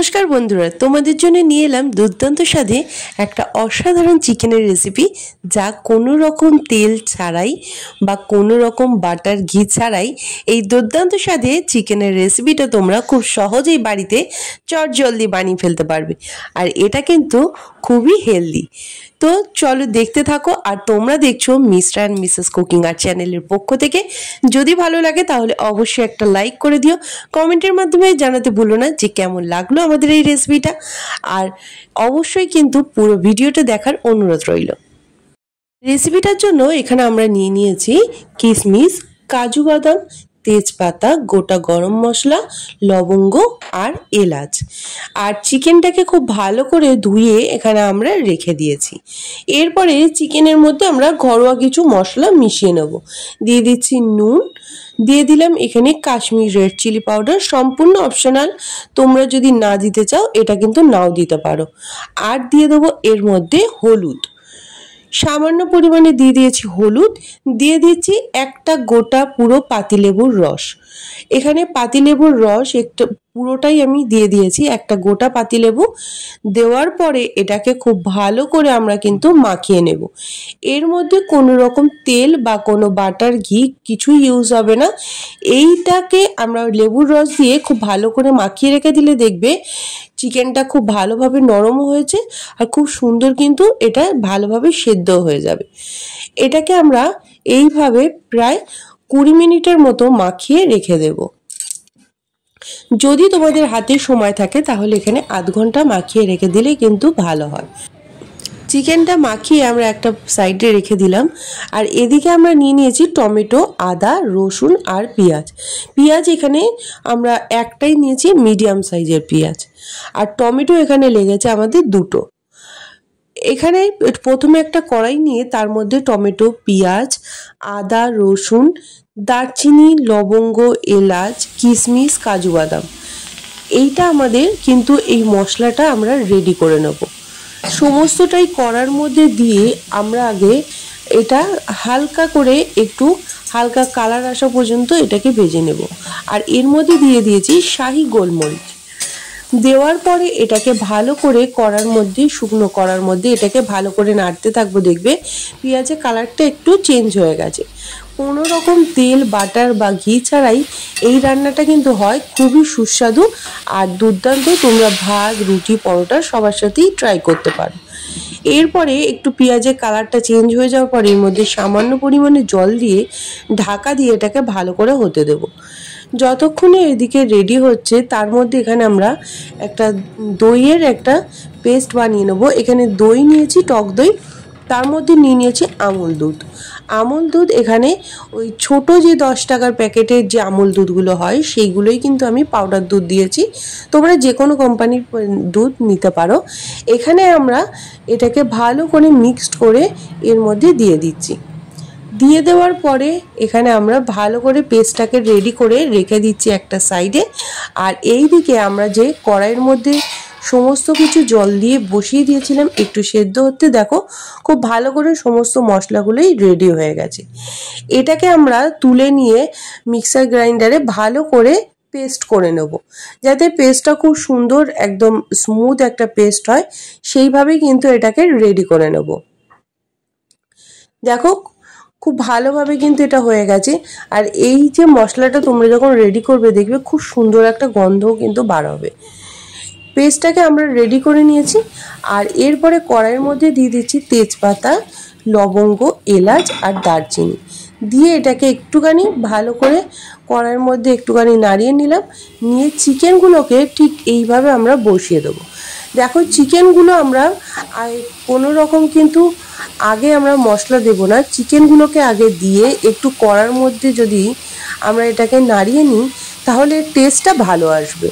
নমস্কার বন্ধুরা, তোমাদের জন্য নিয়ে এলাম দুর্দান্ত স্বাদে একটা অসাধারণ চিকেনের রেসিপি, যা কোনো রকম তেল ছাড়াই বা কোনো রকম বাটার ঘি ছাড়াই এই দুর্দান্ত স্বাদে চিকেনের রেসিপিটা তোমরা খুব সহজেই বাড়িতে চটজলদি বানিয়ে ফেলতে পারবে। আর এটা কিন্তু খুবই হেলদি। তো চলো দেখতে থাকো। আর তোমরা দেখছো মিস্টার অ্যান্ড মিসেস কুকিং আর চ্যানেলের পক্ষ থেকে। যদি ভালো লাগে তাহলে অবশ্যই একটা লাইক করে দিও, কমেন্টের মাধ্যমে জানাতে ভুলো না যে কেমন লাগলো আমাদের এই রেসিপিটা। আর অবশ্যই কিন্তু পুরো ভিডিওটা দেখার অনুরোধ রইল। রেসিপিটার জন্য এখানে আমরা নিয়ে নিয়েছি কিশমিশ, কাজু বাদাম, তেজপাতা, গোটা গরম মশলা, লবঙ্গ আর এলাচ। আর চিকেনটাকে খুব ভালো করে ধুয়ে এখানে আমরা রেখে দিয়েছি। এরপরে চিকেনের মধ্যে আমরা ঘরোয়া কিছু মশলা মিশিয়ে নেব। দিয়ে দিচ্ছি নুন, দিয়ে দিলাম এখানে কাশ্মীর রেড চিলি পাউডার, সম্পূর্ণ অপশনাল, তোমরা যদি না দিতে চাও এটা কিন্তু নাও দিতে পারো। আর দিয়ে দেবো এর মধ্যে হলুদ, সামান্য পরিমাণে দিয়ে দিয়েছি হলুদ। দিয়ে দিচ্ছি একটা গোটা পুরো পাতিলেবুর রস। এখানে পাতিলেবুর রস একটা পুরোটাই আমি দিয়ে দিয়েছি, একটা গোটা পাতিলেবু। দেওয়ার পরে এটাকে খুব ভালো করে আমরা কিন্তু মাখিয়ে নেব। এর মধ্যে কোনো রকম তেল বা কোনো বাটার ঘি কিছুই ইউজ হবে না। এইটাকে আমরা লেবুর রস দিয়ে খুব ভালো করে মাখিয়ে রেখে দিলে দেখবে চিকেনটা খুব ভালোভাবে নরমও হয়েছে আর খুব সুন্দর কিন্তু এটা ভালোভাবে সেদ্ধ হয়ে যাবে। এটাকে আমরা এইভাবে প্রায় 20 মিনিটের মতো মাখিয়ে রেখে দেব। যদি তোমাদের হাতে সময় থাকে তাহলে এখানে আধ ঘন্টা মাখিয়ে রেখে দিলে কিন্তু ভালো হয়। চিকেনটা মাখিয়ে আমরা একটা সাইডে রেখে দিলাম। আর এদিকে আমরা নিয়ে নিয়েছি টমেটো, আদা, রসুন আর পেঁয়াজ। পেঁয়াজ এখানে আমরা একটাই নিয়েছি, মিডিয়াম সাইজের পেঁয়াজ। আর টমেটো এখানে লেগেছে আমাদের দুটো। এখানে প্রথমে একটা কড়াই নিয়ে তার মধ্যে টমেটো, পেঁয়াজ, আদা, রসুন, দারচিনি, লবঙ্গ, এলাচ, কিশমিশ, কাজু বাদাম, এইটা আমাদের কিন্তু এই মশলাটা আমরা রেডি করে নেব। সমস্তটাই কড়ার মধ্যে দিয়ে আমরা আগে এটা হালকা করে একটু হালকা কালার আসা পর্যন্ত এটাকে ভেজে নেব। আর এর মধ্যে দিয়ে দিয়েছি শাহি গোলমরিচ। দেওয়ার পরে এটাকে ভালো করে কড়ার মধ্যে, শুকনো কড়ার মধ্যে এটাকে ভালো করে নাড়তে থাকবো। দেখবে পেঁয়াজের কালারটা একটু চেঞ্জ হয়ে গেছে। কোনো রকম তেল, বাটার বা ঘি ছাড়াই এই রান্নাটা কিন্তু হয় খুবই সুস্বাদু আর দুর্দান্ত। তোমরা ভাত, রুটি, পরোটা সবার সাথেই ট্রাই করতে পারো। এরপরে একটু পেঁয়াজের কালারটা চেঞ্জ হয়ে যাওয়ার পরে এর মধ্যে সামান্য পরিমাণে জল দিয়ে ঢাকা দিয়ে এটাকে ভালো করে হতে দেবো। যতক্ষণে এদিকে রেডি হচ্ছে তার মধ্যে এখানে আমরা একটা দইয়ের একটা পেস্ট বানিয়ে নেবো। এখানে দই নিয়েছি, টক দই, তার মধ্যে নিয়ে নিয়েছি আমুল দুধ। আমুল দুধ এখানে ওই ছোট যে 10 টাকার প্যাকেটের যে আমুল দুধগুলো হয় সেইগুলোই কিন্তু আমি পাউডার দুধ দিয়েছি। তোমরা যে কোনো কোম্পানির দুধ নিতে পারো। এখানে আমরা এটাকে ভালো করে মিক্সড করে এর মধ্যে দিয়ে দিচ্ছি। দিয়ে দেওয়ার পরে এখানে আমরা ভালো করে পেস্টটাকে রেডি করে রেখে দিচ্ছি একটা সাইডে। আর এই দিকে আমরা যে কড়াইয়ের মধ্যে সমস্ত কিছু জল দিয়ে বসিয়ে দিয়েছিলাম একটু সেদ্ধ হতে, দেখো খুব ভালো করে সমস্ত মশলাগুলোই রেডি হয়ে গেছে। এটাকে আমরা তুলে নিয়ে মিক্সার গ্রাইন্ডারে ভালো করে পেস্ট করে নেব, যাতে পেস্টটা খুব সুন্দর একদম স্মুথ একটা পেস্ট হয়। সেইভাবেই কিন্তু এটাকে রেডি করে নেব। দেখো খুব ভালোভাবে কিন্তু এটা হয়ে গেছে। আর এই যে মশলাটা তোমরা যখন রেডি করবে দেখবে খুব সুন্দর একটা গন্ধও কিন্তু বার হবে। পেস্টটাকে আমরা রেডি করে নিয়েছি। আর এরপরে কড়াইয়ের মধ্যে দিয়ে দিচ্ছি তেজপাতা, লবঙ্গ, এলাচ আর দারচিনি। দিয়ে এটাকে একটুখানি ভালো করে কড়াইয়ের মধ্যে একটুখানি নাড়িয়ে নিলাম। নিয়ে চিকেনগুলোকে ঠিক এইভাবে আমরা বসিয়ে দেবো। দেখো চিকেনগুলো আমরা কোনো রকম কিন্তু আগে আমরা মশলা দেব না, চিকেনগুলোকে আগে দিয়ে একটু কড়ার মধ্যে যদি আমরা এটাকে নাড়িয়ে নিই তাহলে টেস্টটা ভালো আসবে।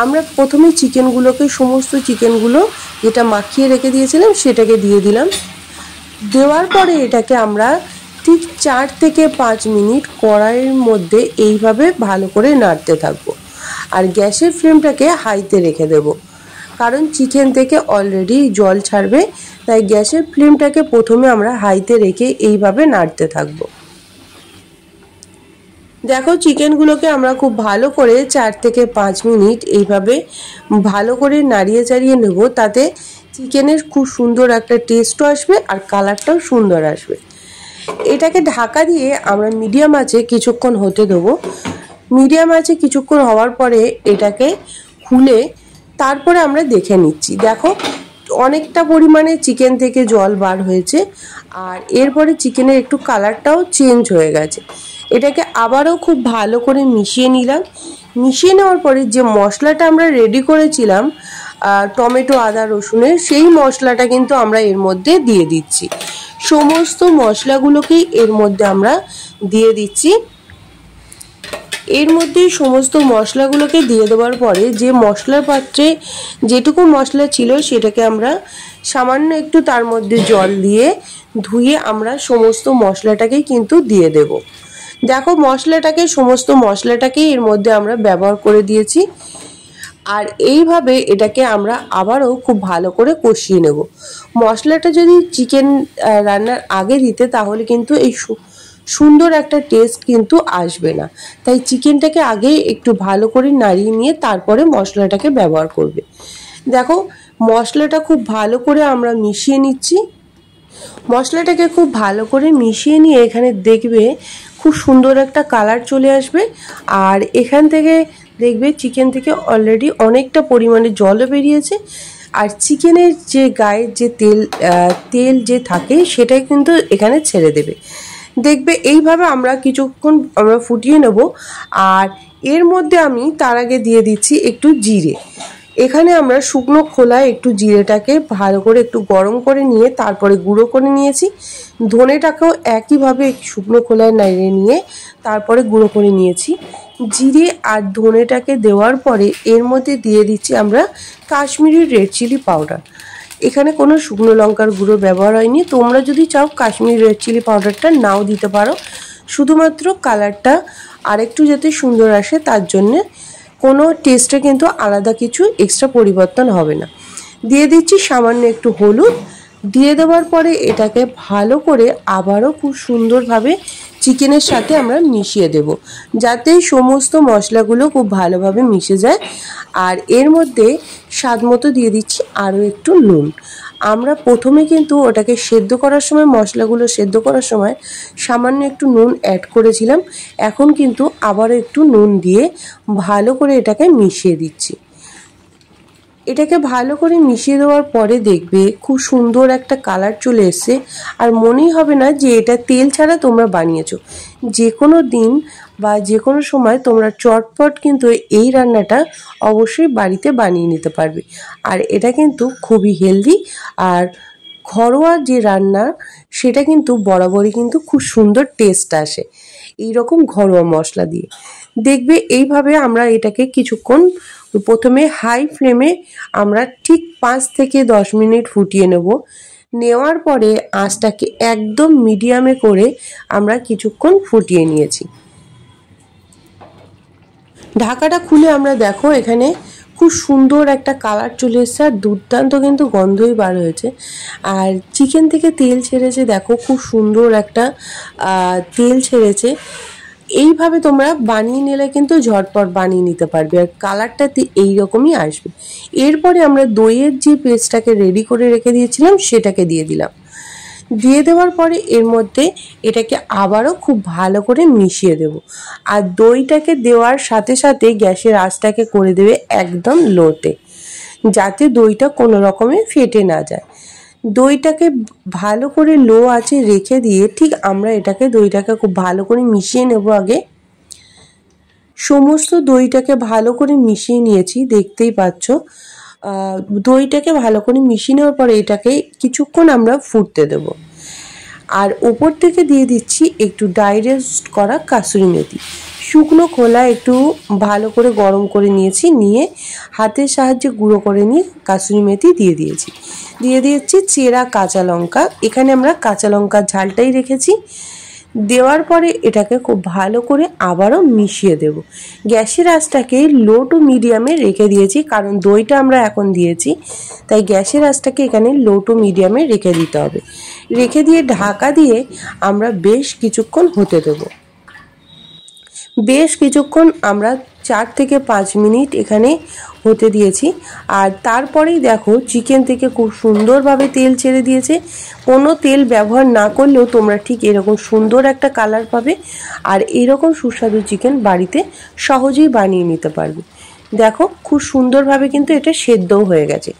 আমরা প্রথমে চিকেনগুলোকে, সমস্ত চিকেনগুলো যেটা মাখিয়ে রেখে দিয়েছিলাম সেটাকে দিয়ে দিলাম। দেওয়ার পরে এটাকে আমরা ঠিক 4 থেকে 5 মিনিট কড়াইয়ের মধ্যে এইভাবে ভালো করে নাড়তে থাকবো। আর গ্যাসের ফ্লেমটাকে হাইতে রেখে দেব, কারণ চিকেন থেকে অলরেডি জল ছাড়বে। তাই গ্যাসের ফ্লেমটাকে প্রথমে আমরা হাইতে রেখে এইভাবে নাড়তে থাকবো। দেখো চিকেনগুলোকে আমরা খুব ভালো করে 4 থেকে 5 মিনিট এইভাবে ভালো করে নাড়িয়ে চাড়িয়ে নেব, তাতে চিকেনের খুব সুন্দর একটা টেস্টও আসবে আর কালারটাও সুন্দর আসবে। এটাকে ঢাকা দিয়ে আমরা মিডিয়াম আঁচে কিছুক্ষণ হতে দেবো। মিডিয়াম আঁচে কিছুক্ষণ হওয়ার পরে এটাকে খুলে তারপরে আমরা দেখে নিচ্ছি। দেখো অনেকটা পরিমাণে চিকেন থেকে জল বার হয়েছে আর এরপরে চিকেনের একটু কালারটাও চেঞ্জ হয়ে গেছে। এটাকে আবারও খুব ভালো করে মিশিয়ে নিলাম। মিশিয়ে নেওয়ার পরে যে মশলাটা আমরা রেডি করেছিলাম টমেটো আদা রসুনের, সেই মশলাটা কিন্তু আমরা এর মধ্যে দিয়ে দিচ্ছি। সমস্ত মশলাগুলোকেই এর মধ্যে আমরা দিয়ে দিচ্ছি। এর মধ্যে সমস্ত মশলাগুলোকে দিয়ে দেওয়ার পরে যে মশলার পাত্রে যেটুকু মশলা ছিল সেটাকে আমরা সামান্য একটু তার মধ্যে জল দিয়ে ধুয়ে আমরা সমস্ত মশলাটাকে কিন্তু দিয়ে দেব। দেখো সমস্ত মশলাটাকে এর মধ্যে আমরা ব্যবহার করে দিয়েছি আর এইভাবে এটাকে আমরা আবারও খুব ভালো করে কষিয়ে নেব। মশলাটা যদি চিকেন রান্নার আগে দিতে তাহলে কিন্তু এই সুন্দর একটা টেস্ট কিন্তু আসবে না, তাই চিকেনটাকে আগে একটু ভালো করে নাড়িয়ে নিয়ে তারপরে মশলাটাকে ব্যবহার করবে। দেখো মশলাটা খুব ভালো করে আমরা মিশিয়ে নিচ্ছি। মশলাটাকে খুব ভালো করে মিশিয়ে নিয়ে এখানে দেখবে খুব সুন্দর একটা কালার চলে আসবে আর এখান থেকে দেখবে চিকেন থেকে অলরেডি অনেকটা পরিমাণে জলও বেরিয়েছে আর চিকেনের যে গায়ে যে তেল যে থাকে সেটাই কিন্তু এখানে ছেড়ে দেবে। দেখবে এইভাবে আমরা কিছুক্ষণ আমরা ফুটিয়ে নেব আর এর মধ্যে আমি তার আগে দিয়ে দিচ্ছি একটু জিরে। এখানে আমরা শুকনো খোলায় একটু জিরেটাকে ভালো করে একটু গরম করে নিয়ে তারপরে গুঁড়ো করে নিয়েছি। ধনেটাকেও একইভাবে শুকনো খোলায় নাড়িয়ে নিয়ে তারপরে গুঁড়ো করে নিয়েছি। জিরে আর ধনেটাকে দেওয়ার পরে এর মধ্যে দিয়ে দিচ্ছি আমরা কাশ্মীরি রেড চিলি পাউডার। এখানে কোনো শুকনো লঙ্কার গুঁড়ো ব্যবহার হয়নি। তোমরা যদি চাও কাশ্মীরি রেড চিলি পাউডারটা নাও দিতে পারো, শুধুমাত্র কালারটা আরেকটু যাতে সুন্দর আসে তার জন্যে, কোনো টেস্টে কিন্তু আলাদা কিছু এক্সট্রা পরিবর্তন হবে না। দিয়ে দিচ্ছি সামান্য একটু হলুদ। দিয়ে দেওয়ার পরে এটাকে ভালো করে আবারও খুব সুন্দরভাবে চিকেনের সাথে আমরা মিশিয়ে দেব, যাতে সমস্ত মশলাগুলো খুব ভালোভাবে মিশে যায়। আর এর মধ্যে স্বাদ মতো দিয়ে দিচ্ছি আরও একটু নুন। আমরা প্রথমে কিন্তু ওটাকে সেদ্ধ করার সময়, মশলাগুলো সেদ্ধ করার সময় সামান্য একটু নুন অ্যাড করেছিলাম, এখন কিন্তু আবারও একটু নুন দিয়ে ভালো করে এটাকে মিশিয়ে দিচ্ছি। এটাকে ভালো করে মিশিয়ে দেওয়ার পরে দেখবে খুব সুন্দর একটা কালার চলে এসছে আর মনেই হবে না যে এটা তেল ছাড়া তোমরা বানিয়েছো। যে কোনো দিন বা যে কোনো সময় তোমরা চটপট কিন্তু এই রান্নাটা অবশ্যই বাড়িতে বানিয়ে নিতে পারবে। আর এটা কিন্তু খুবই হেলদি আর ঘরোয়া যে রান্না সেটা কিন্তু বরাবরই কিন্তু খুব সুন্দর টেস্ট আসে এইরকম ঘরোয়া মশলা দিয়ে। দেখবে এইভাবে আমরা এটাকে কিছুক্ষণ প্রথমে হাই ফ্লেমে আমরা ঠিক 5 থেকে 10 মিনিট ফুটিয়ে নেওয়ার পরে আঁচটাকে একদম মিডিয়ামে করে আমরা কিছুক্ষণ ফুটিয়ে নিয়েছি। ঢাকাটা খুলে আমরা দেখো এখানে খুব সুন্দর একটা কালার চলে এসেছে আর দুর্দান্ত কিন্তু গন্ধই বার হয়েছে আর চিকেন থেকে তেল ছেড়েছে। দেখো খুব সুন্দর একটা তেল ছেড়েছে। এইভাবে তোমরা বানিয়ে নিলে কিন্তু ঝটপট বানিয়ে নিতে পারবে আর কালারটা এইরকমই আসবে। এরপরে আমরা দইয়ের যে পেস্টটাকে রেডি করে রেখে দিয়েছিলাম সেটাকে দিয়ে দিলাম। দিয়ে দেওয়ার পরে এর মধ্যে এটাকে আবারও খুব ভালো করে মিশিয়ে দেব আর দইটাকে দেওয়ার সাথে সাথে গ্যাসের আঁচটাকে করে দেবে একদম লোতে, যাতে দইটা কোনো রকমে ফেটে না যায়। দইটাকে ভালো করে লো আঁচে রেখে দিয়ে ঠিক আমরা দইটাকে খুব ভালো করে মিশিয়ে নেব। আগে সমস্ত দইটাকে ভালো করে মিশিয়ে নিয়েছি, দেখতেই পাচ্ছ। দইটাকে ভালো করে মিশিয়ে নেওয়ার পরে এটাকে কিছুক্ষণ আমরা ফুটতে দেব আর উপর থেকে দিয়ে দিচ্ছি একটু ড্রাই রোস্ট করা কাসুরি মেথি। শুকনো খোলা একটু ভালো করে গরম করে নিয়েছি, নিয়ে হাতের সাহায্যে গুঁড়ো করে নিয়ে কাসুরি মেথি দিয়ে দিয়েছি চেরা কাঁচা লঙ্কা। এখানে আমরা কাঁচা লঙ্কার ঝালটাই রেখেছি। দেওয়ার পরে এটাকে খুব ভালো করে আবারও মিশিয়ে দেব। গ্যাসের আঁচটাকে লো টু মিডিয়ামে রেখে দিয়েছি, কারণ দইটা আমরা এখন দিয়েছি, তাই গ্যাসের আঁচটাকে এখানে লো টু মিডিয়ামে রেখে দিতে হবে। রেখে দিয়ে ঢাকা দিয়ে আমরা বেশ কিছুক্ষণ হতে দেব। বেশ কিছুক্ষণ আমরা 4 থেকে 5 মিনিট এখানে হতে দিয়েছি। আর তারপরেই দেখো চিকেন থেকে খুব সুন্দরভাবে তেল ছেড়ে দিয়েছে। কোনো তেল ব্যবহার না করলেও তোমরা ঠিক এরকম সুন্দর একটা কালার পাবে। আর এরকম সুস্বাদু চিকেন বাড়িতে সহজেই বানিয়ে নিতে পারবে। দেখো খুব সুন্দরভাবে কিন্তু এটা সেদ্ধও হয়ে গেছে।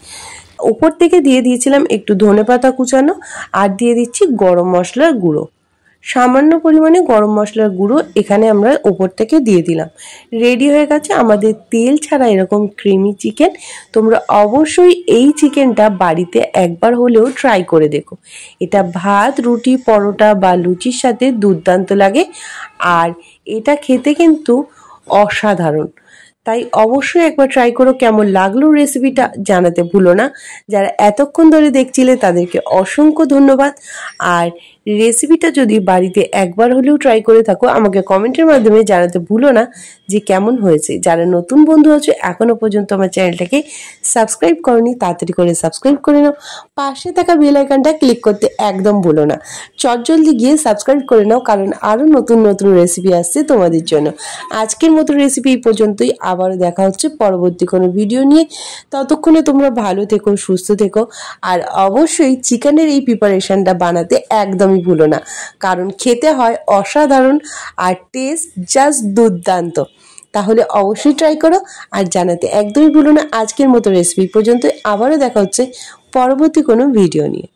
ওপর থেকে দিয়ে দিয়েছিলাম একটু ধনেপাতা কুচানো, আর দিয়ে দিচ্ছি গরম মশলার গুঁড়ো। সামান্য পরিমাণে গরম মশলার গুঁড়ো এখানে আমরা ওপর থেকে দিয়ে দিলাম। রেডি হয়ে গেছে আমাদের তেল ছাড়া এরকম ক্রিমি চিকেন। তোমরা অবশ্যই এই চিকেনটা বাড়িতে একবার হলেও ট্রাই করে দেখো। এটা ভাত, রুটি, পরোটা বা লুচির সাথে দুর্দান্ত লাগে। আর এটা খেতে কিন্তু অসাধারণ। তাই অবশ্যই একবার ট্রাই করো। কেমন লাগলো রেসিপিটা জানাতে ভুলো না। যারা এতক্ষণ ধরে দেখছিলে তাদেরকে অসংখ্য ধন্যবাদ। আর রেসিপিটা যদি বাড়িতে একবার হলেও ট্রাই করে থাকো আমাকে কমেন্টের মাধ্যমে জানাতে ভুলো না যে কেমন হয়েছে। যারা নতুন বন্ধু আছে এখনো পর্যন্ত আমার চ্যানেলটাকে সাবস্ক্রাইব করনি, তাড়াতাড়ি করে সাবস্ক্রাইব করে নাও। পাশে থাকা বেল আইকনটা ক্লিক করতে একদম ভুলো না। চটজলদি গিয়ে সাবস্ক্রাইব করে নাও, কারণ আরও নতুন নতুন রেসিপি আসছে তোমাদের জন্য। আজকের মতো রেসিপি এই পর্যন্তই। আবারও দেখা হচ্ছে পরবর্তী কোনো ভিডিও নিয়ে। ততক্ষণে তোমরা ভালো থেকো, সুস্থ থেকো। আর অবশ্যই চিকেনের এই প্রিপারেশনটা বানাতে একদমই ভুলো না, কারণ খেতে হয় অসাধারণ আর টেস্ট জাস্ট দুর্দান্ত। তাহলে অবশ্যই ট্রাই করো আর জানাতে একদমই ভুলো না। আজকের মতো রেসিপি পর্যন্ত। আবারও দেখা হচ্ছে পরবর্তী কোনো ভিডিও নিয়ে।